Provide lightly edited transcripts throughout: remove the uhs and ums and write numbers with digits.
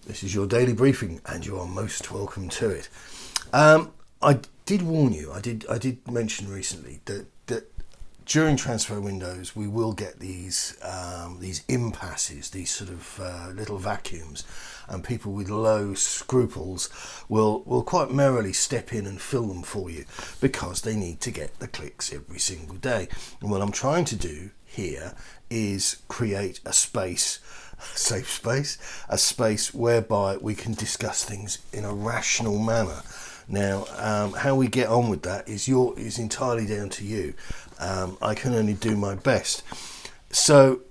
This is your daily briefing, and you are most welcome to it. I did warn you. I did mention recently that during transfer windows we will get these impasses, these sort of little vacuums, and people with low scruples will quite merrily step in and fill them for you because they need to get the clicks every single day. And what I'm trying to do here is create a space, a safe space, a space whereby we can discuss things in a rational manner. Now, how we get on with that is entirely down to you. I can only do my best. So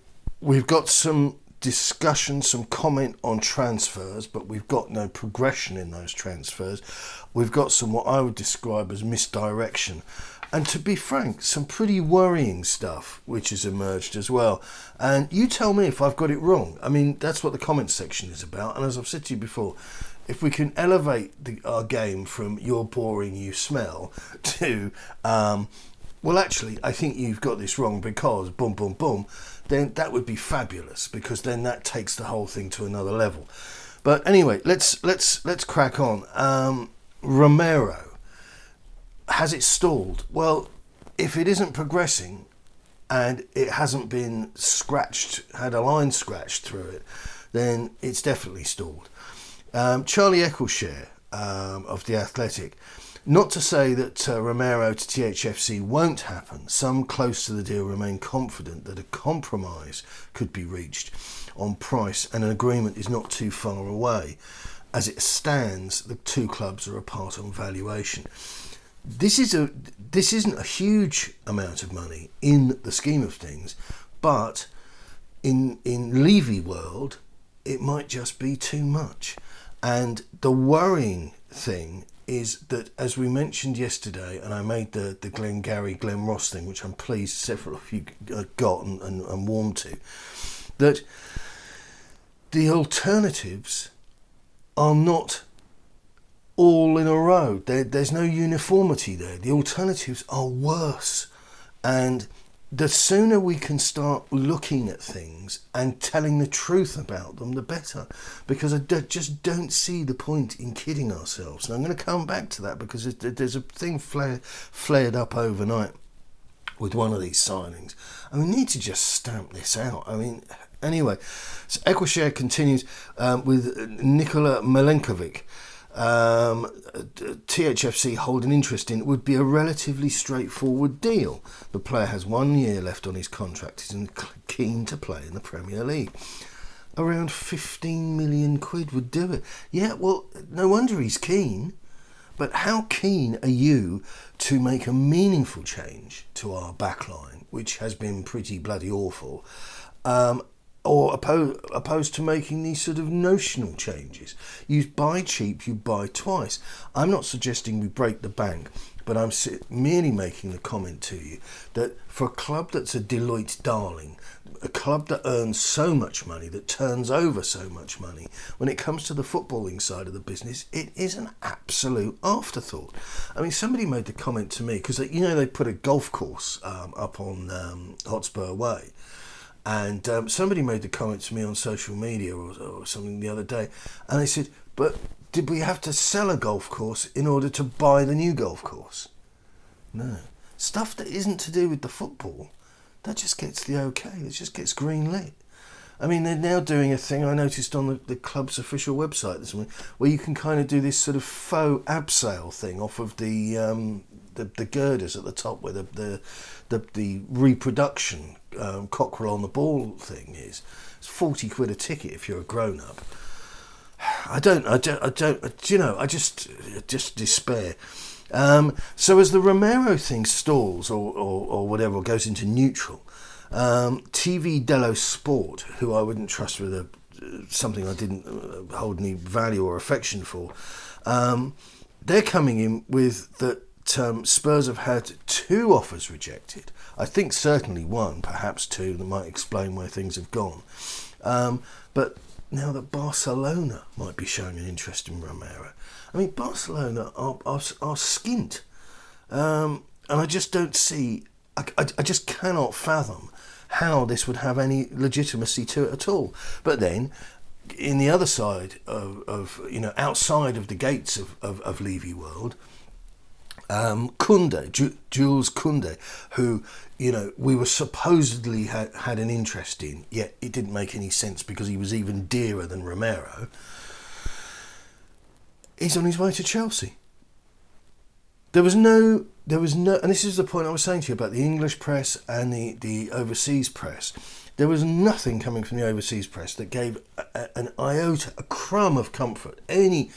we've got some discussion, some comment on transfers, but we've got no progression in those transfers. We've got some what I would describe as misdirection. And to be frank, some pretty worrying stuff which has emerged as well. And you tell me if I've got it wrong. I mean, that's what the comments section is about. And as I've said to you before, if we can elevate our game from "you're boring, you smell" to well, actually, I think you've got this wrong because boom, boom, boom, then that would be fabulous, because then that takes the whole thing to another level. But anyway, let's crack on. Romero, has it stalled? Well, if it isn't progressing and it hasn't been had a line scratched through it, then it's definitely stalled. Charlie Eccleshare of The Athletic. Not to say that Romero to THFC won't happen. Some close to the deal remain confident that a compromise could be reached on price and an agreement is not too far away. As it stands, the two clubs are apart on valuation. This isn't a huge amount of money in the scheme of things, but in Levy world, it might just be too much. And the worrying thing is that, as we mentioned yesterday, and I made the Glen Ross thing, which I'm pleased several of you got and warmed to, that the alternatives are not all in a row. There's no uniformity there. The alternatives are worse. And the sooner we can start looking at things and telling the truth about them, the better. Because I just don't see the point in kidding ourselves. And I'm going to come back to that, because there's a thing flared up overnight with one of these signings. And we need to just stamp this out. I mean, anyway, so Eccleshare continues with Nikola Milenkovic. THFC hold an interest in. It would be a relatively straightforward deal. The player has 1 year left on his contract. He's keen to play in the Premier League. Around 15 million quid would do it. Yeah, well, no wonder he's keen. But how keen are you to make a meaningful change to our backline, which has been pretty bloody awful, or opposed to making these sort of notional changes? You buy cheap, you buy twice. I'm not suggesting we break the bank, but I'm merely making the comment to you that for a club that's a Deloitte darling, a club that earns so much money, that turns over so much money, when it comes to the footballing side of the business, it is an absolute afterthought. I mean, somebody made the comment to me, because they put a golf course up on Hotspur Way. And somebody made the comment to me on social media or something the other day, and they said, but did we have to sell a golf course in order to buy the new golf course? No. Stuff that isn't to do with the football, that just gets the okay, it just gets green lit. I mean, they're now doing a thing I noticed on the club's official website this morning, where you can kind of do this sort of faux abseil thing off of the girders at the top, where the reproduction cockerel on the ball thing is. It's 40 quid a ticket if you're a grown up. I just despair. So as the Romero thing stalls or whatever, goes into neutral, TV Dello Sport, who I wouldn't trust with something I didn't hold any value or affection for, they're coming in with that Spurs have had 2 offers rejected. I think certainly 1, perhaps 2, that might explain where things have gone. But now that Barcelona might be showing an interest in Romero. I mean, Barcelona are skint. And I just don't see, I just cannot fathom how this would have any legitimacy to it at all. But then, in the other side of outside of the gates of Levy World, Jules Koundé, who we were supposedly had an interest in, yet it didn't make any sense because he was even dearer than Romero. He's on his way to Chelsea. There was no, and this is the point I was saying to you about the English press and the overseas press. There was nothing coming from the overseas press that gave an iota, a crumb of comfort, any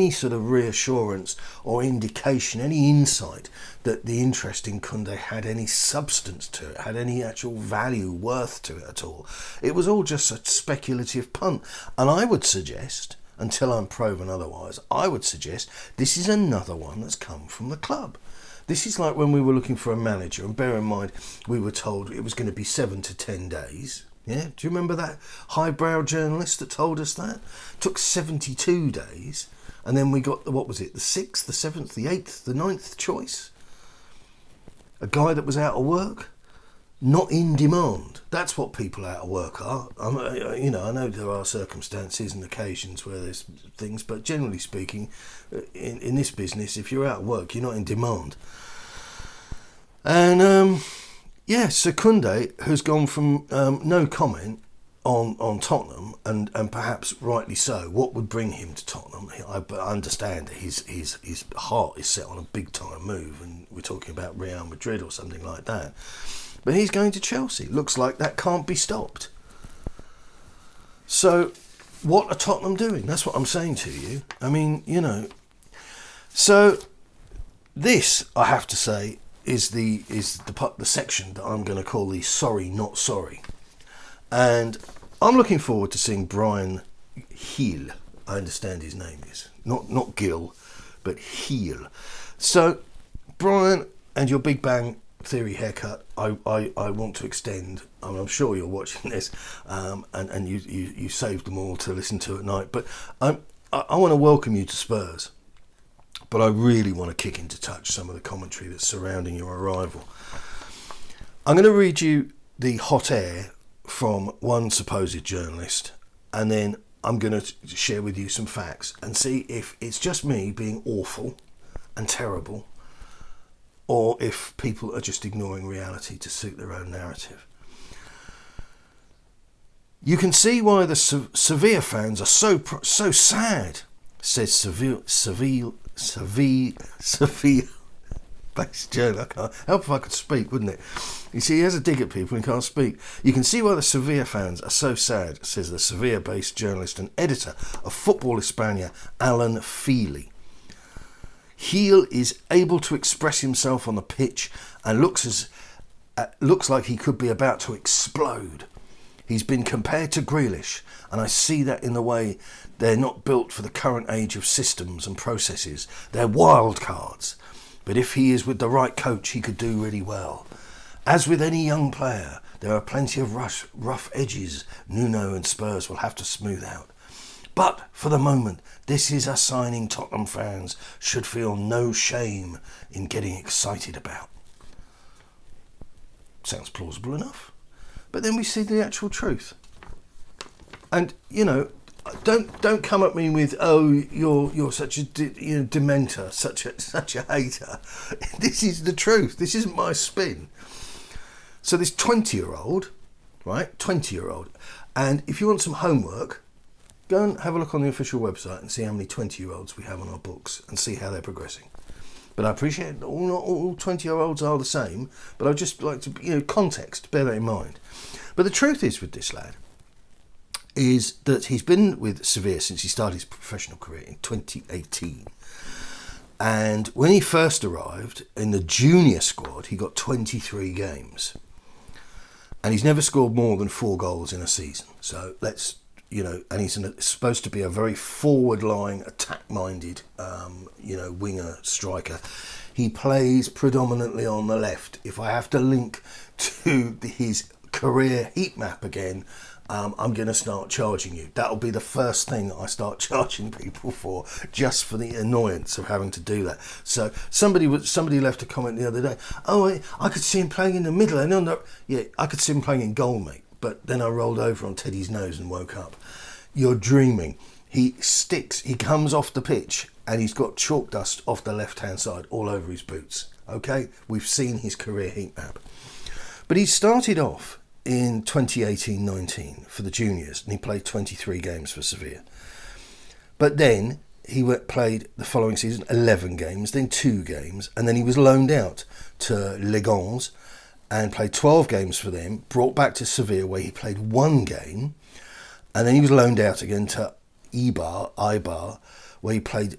sort of reassurance or indication, any insight that the interest in Koundé had any substance to it, had any actual value, worth to it at all. It was all just a speculative punt. And I would suggest, until I'm proven otherwise, I would suggest this is another one that's come from the club. This is like when we were looking for a manager, and bear in mind, we were told it was going to be 7 to 10 days. Yeah, do you remember that highbrow journalist that told us that? It took 72 days, and then we got, what was it, the 6th, the 7th, the 8th, the 9th choice? A guy that was out of work? Not in demand. That's what people out of work are. I know there are circumstances and occasions where there's things, but generally speaking, in this business, if you're out of work, you're not in demand. And so Koundé has gone from no comment on Tottenham, and perhaps rightly so. What would bring him to Tottenham? I understand that his heart is set on a big time move, and we're talking about Real Madrid or something like that. But he's going to Chelsea. Looks like that can't be stopped. So, what are Tottenham doing? That's what I'm saying to you. I mean, So, this, I have to say, is the section that I'm going to call the sorry, not sorry. And I'm looking forward to seeing Brian Heel. I understand his name is. Not Gill, but Heel. So, Brian and your Big Bang Theory haircut, I want to extend. I'm sure you're watching this, and you saved them all to listen to at night. But I want to welcome you to Spurs. But I really want to kick into touch some of the commentary that's surrounding your arrival. I'm going to read you the hot air from one supposed journalist, and then I'm going to share with you some facts and see if it's just me being awful and terrible, or if people are just ignoring reality to suit their own narrative. You can see why the Seville fans are so sad, says Seville based journal. I can't help if I could speak, wouldn't it? You see, he has a dig at people and can't speak. You can see why the Sevilla fans are so sad, says the Sevilla-based journalist and editor of Football España, Alan Feely. Heel is able to express himself on the pitch and looks like he could be about to explode. He's been compared to Grealish, and I see that in the way they're not built for the current age of systems and processes. They're wild cards. But if he is with the right coach, he could do really well. As with any young player, there are plenty of rough edges Nuno and Spurs will have to smooth out. But for the moment, this is a signing Tottenham fans should feel no shame in getting excited about. Sounds plausible enough. But then we see the actual truth. And, don't come at me with, oh, you're such a dementor, such a hater. This is the truth. This isn't my spin. So this 20-year-old, right? 20-year-old. And if you want some homework, go and have a look on the official website and see how many 20-year-olds we have on our books and see how they're progressing. But I appreciate not all 20-year-olds are the same, but I'd just like to, context, bear that in mind. But the truth is with this lad is that he's been with Seville since he started his professional career in 2018. And when he first arrived in the junior squad, he got 23 games. And he's never scored more than 4 goals in a season. So let's, and he's supposed to be a very forward-lying, attack-minded, winger striker. He plays predominantly on the left. If I have to link to his career heat map again, I'm going to start charging you. That'll be the first thing I start charging people for, just for the annoyance of having to do that. So somebody left a comment the other day. Oh, I could see him playing in the middle. I could see him playing in goal, mate. But then I rolled over on Teddy's nose and woke up. you're dreaming. He comes off the pitch and he's got chalk dust off the left-hand side all over his boots. Okay, we've seen his career heat map. But he started off in 2018-19 for the juniors and he played 23 games for Seville. But then he played the following season 11 games, then 2 games, and then he was loaned out to Legans and played 12 games for them, brought back to Seville where he played 1 game, and then he was loaned out again to Eibar, where he played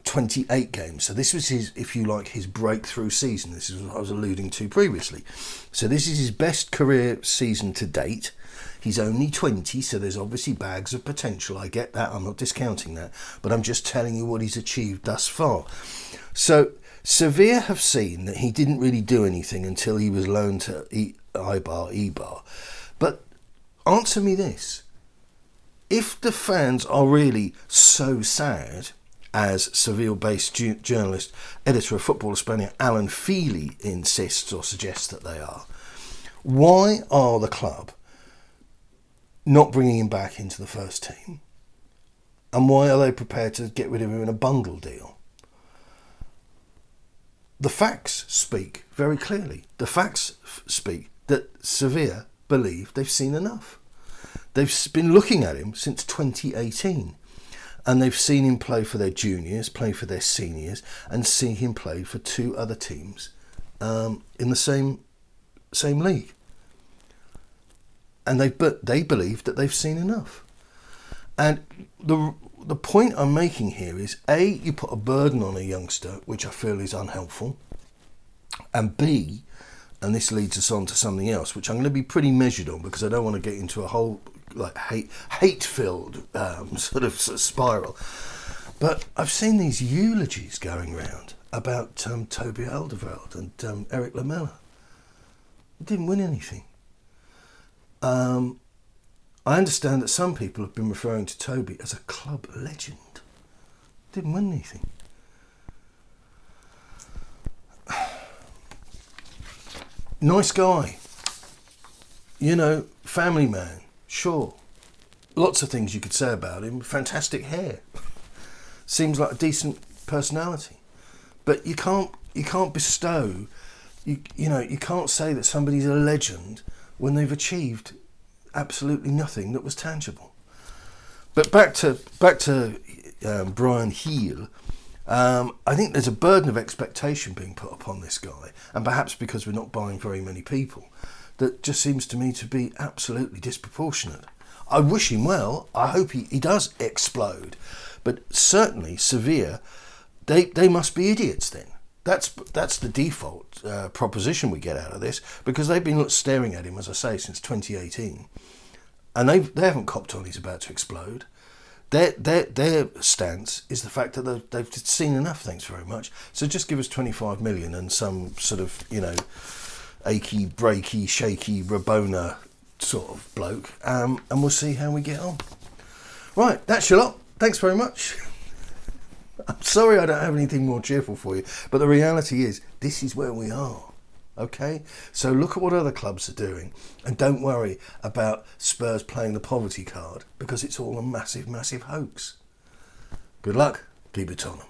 28 games. So this was his, if you like, his breakthrough season. This is what I was alluding to previously. So this is his best career season to date. He's only 20, so there's obviously bags of potential. I get that. I'm not discounting that. But I'm just telling you what he's achieved thus far. So Sevilla have seen that he didn't really do anything until he was loaned to Eibar. But answer me this. If the fans are really so sad, as Seville-based journalist, editor of Football España, Alan Feely insists or suggests that they are, why are the club not bringing him back into the first team? And why are they prepared to get rid of him in a bundle deal? The facts speak very clearly. The facts speak that Sevilla believe they've seen enough. They've been looking at him since 2018 and they've seen him play for their juniors, play for their seniors, and see him play for 2 other teams in the same league. And they believe that they've seen enough. And the point I'm making here is, A, you put a burden on a youngster, which I feel is unhelpful, and B, and this leads us on to something else, which I'm going to be pretty measured on because I don't want to get into a whole like hate-filled sort of spiral. But I've seen these eulogies going around about Toby Alderweireld and Eric Lamela. He didn't win anything. I understand that some people have been referring to Toby as a club legend. Didn't win anything. Nice guy. You know, family man. Sure. Lots of things you could say about him. Fantastic hair. Seems like a decent personality. But you can't bestow, you can't say that somebody's a legend when they've achieved absolutely nothing that was tangible. But back to Brian Heel. I think there's a burden of expectation being put upon this guy, and perhaps because we're not buying very many people, that just seems to me to be absolutely disproportionate. I wish him well. I hope he does explode. But certainly Sevilla, they must be idiots then. That's the default proposition we get out of this, because they've been staring at him, as I say, since 2018. And they haven't copped on he's about to explode. Their stance is the fact that they've seen enough, thanks very much. So just give us 25 million and some sort of, achy, breaky, shaky, Rabona sort of bloke, and we'll see how we get on. Right, that's your lot. Thanks very much. I'm sorry I don't have anything more cheerful for you, but the reality is this is where we are. Okay, so look at what other clubs are doing and don't worry about Spurs playing the poverty card, because it's all a massive, massive hoax. Good luck. Keep it on them.